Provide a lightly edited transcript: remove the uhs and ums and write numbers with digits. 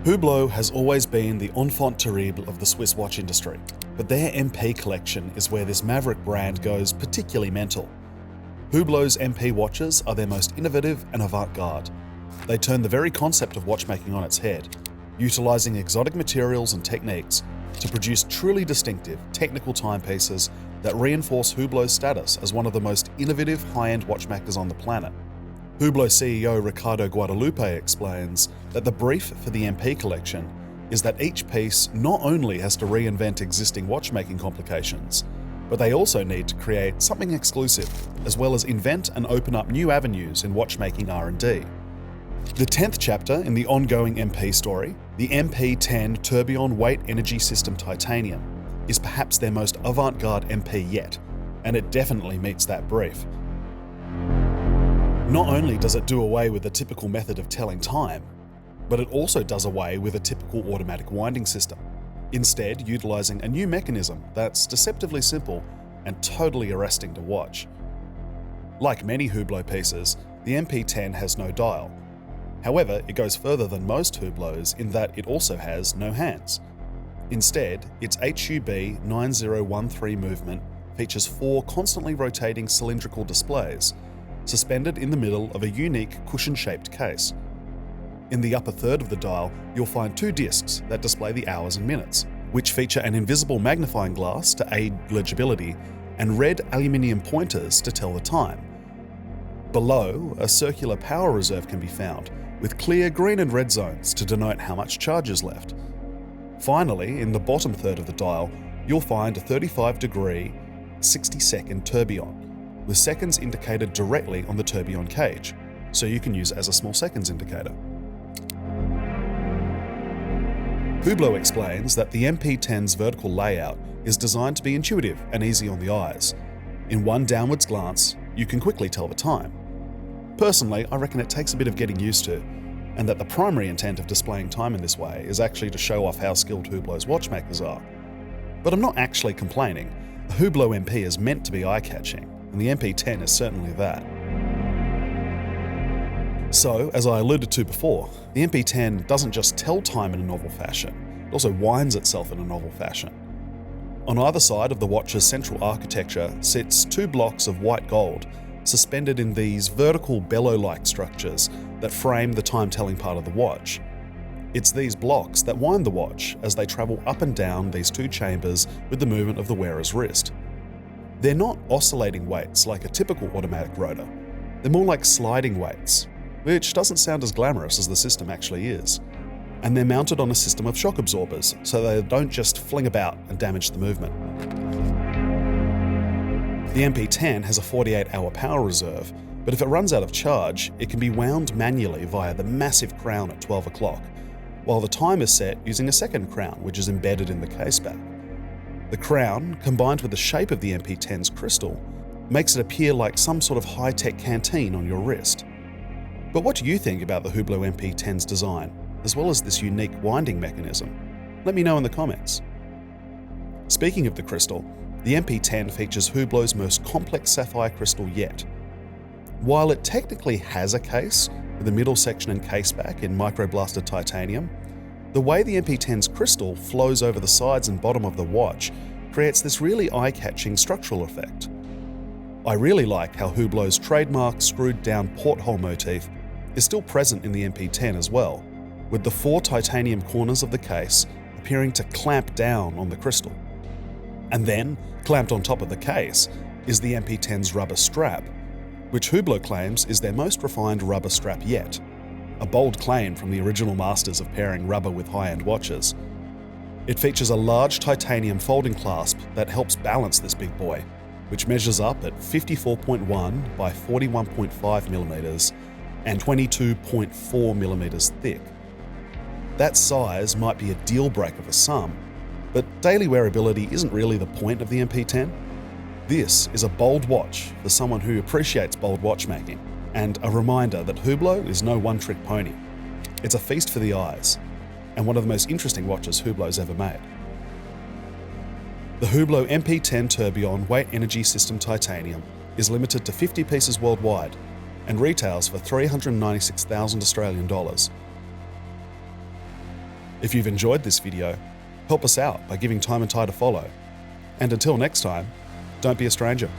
Hublot has always been the enfant terrible of the Swiss watch industry, but their MP collection is where this maverick brand goes particularly mental. Hublot's MP watches are their most innovative and avant-garde. They turn the very concept of watchmaking on its head, utilising exotic materials and techniques to produce truly distinctive, technical timepieces that reinforce Hublot's status as one of the most innovative high-end watchmakers on the planet. Hublot CEO Ricardo Guadalupe explains that the brief for the MP collection is that each piece not only has to reinvent existing watchmaking complications, but they also need to create something exclusive, as well as invent and open up new avenues in watchmaking R&D. The 10th chapter in the ongoing MP story, the MP-10 Tourbillon Weight Energy System Titanium, is perhaps their most avant-garde MP yet, and it definitely meets that brief. Not only does it do away with the typical method of telling time, but it also does away with a typical automatic winding system, instead utilising a new mechanism that's deceptively simple and totally arresting to watch. Like many Hublot pieces, the MP-10 has no dial. However, it goes further than most Hublots in that it also has no hands. Instead, its HUB 9013 movement features 4 constantly rotating cylindrical displays, suspended in the middle of a unique cushion-shaped case. In the upper third of the dial, you'll find 2 discs that display the hours and minutes, which feature an invisible magnifying glass to aid legibility and red aluminium pointers to tell the time. Below, a circular power reserve can be found, with clear green and red zones to denote how much charge is left. Finally, in the bottom third of the dial, you'll find a 35-degree, 60-second tourbillon, with seconds indicated directly on the tourbillon cage, so you can use it as a small seconds indicator. Hublot explains that the MP-10's vertical layout is designed to be intuitive and easy on the eyes. In one downwards glance, you can quickly tell the time. Personally, I reckon it takes a bit of getting used to, and that the primary intent of displaying time in this way is actually to show off how skilled Hublot's watchmakers are. But I'm not actually complaining. A Hublot MP is meant to be eye-catching, and the MP-10 is certainly that. So, as I alluded to before, the MP-10 doesn't just tell time in a novel fashion, it also winds itself in a novel fashion. On either side of the watch's central architecture sits 2 blocks of white gold, suspended in these vertical bellow-like structures that frame the time-telling part of the watch. It's these blocks that wind the watch as they travel up and down these 2 chambers with the movement of the wearer's wrist. They're not oscillating weights like a typical automatic rotor. They're more like sliding weights, which doesn't sound as glamorous as the system actually is. And they're mounted on a system of shock absorbers, so they don't just fling about and damage the movement. The MP-10 has a 48-hour power reserve, but if it runs out of charge, it can be wound manually via the massive crown at 12 o'clock, while the time is set using a second crown, which is embedded in the case back. The crown, combined with the shape of the MP-10's crystal, makes it appear like some sort of high-tech canteen on your wrist. But what do you think about the Hublot MP-10's design, as well as this unique winding mechanism? Let me know in the comments. Speaking of the crystal, the MP-10 features Hublot's most complex sapphire crystal yet. While it technically has a case, with a middle section and case back in microblasted titanium, the way the MP-10's crystal flows over the sides and bottom of the watch creates this really eye-catching structural effect. I really like how Hublot's trademark screwed-down porthole motif is still present in the MP-10 as well, with the 4 titanium corners of the case appearing to clamp down on the crystal. And then, clamped on top of the case, is the MP-10's rubber strap, which Hublot claims is their most refined rubber strap yet. A bold claim from the original masters of pairing rubber with high-end watches. It features a large titanium folding clasp that helps balance this big boy, which measures up at 54.1 by 41.5mm and 22.4mm thick. That size might be a deal breaker for some, but daily wearability isn't really the point of the MP-10. This is a bold watch for someone who appreciates bold watchmaking, and a reminder that Hublot is no one-trick pony. It's a feast for the eyes, and one of the most interesting watches Hublot's ever made. The Hublot MP-10 Tourbillon Weight Energy System Titanium is limited to 50 pieces worldwide and retails for $396,000 Australian. If you've enjoyed this video, help us out by giving Time+Tide a follow. And until next time, don't be a stranger.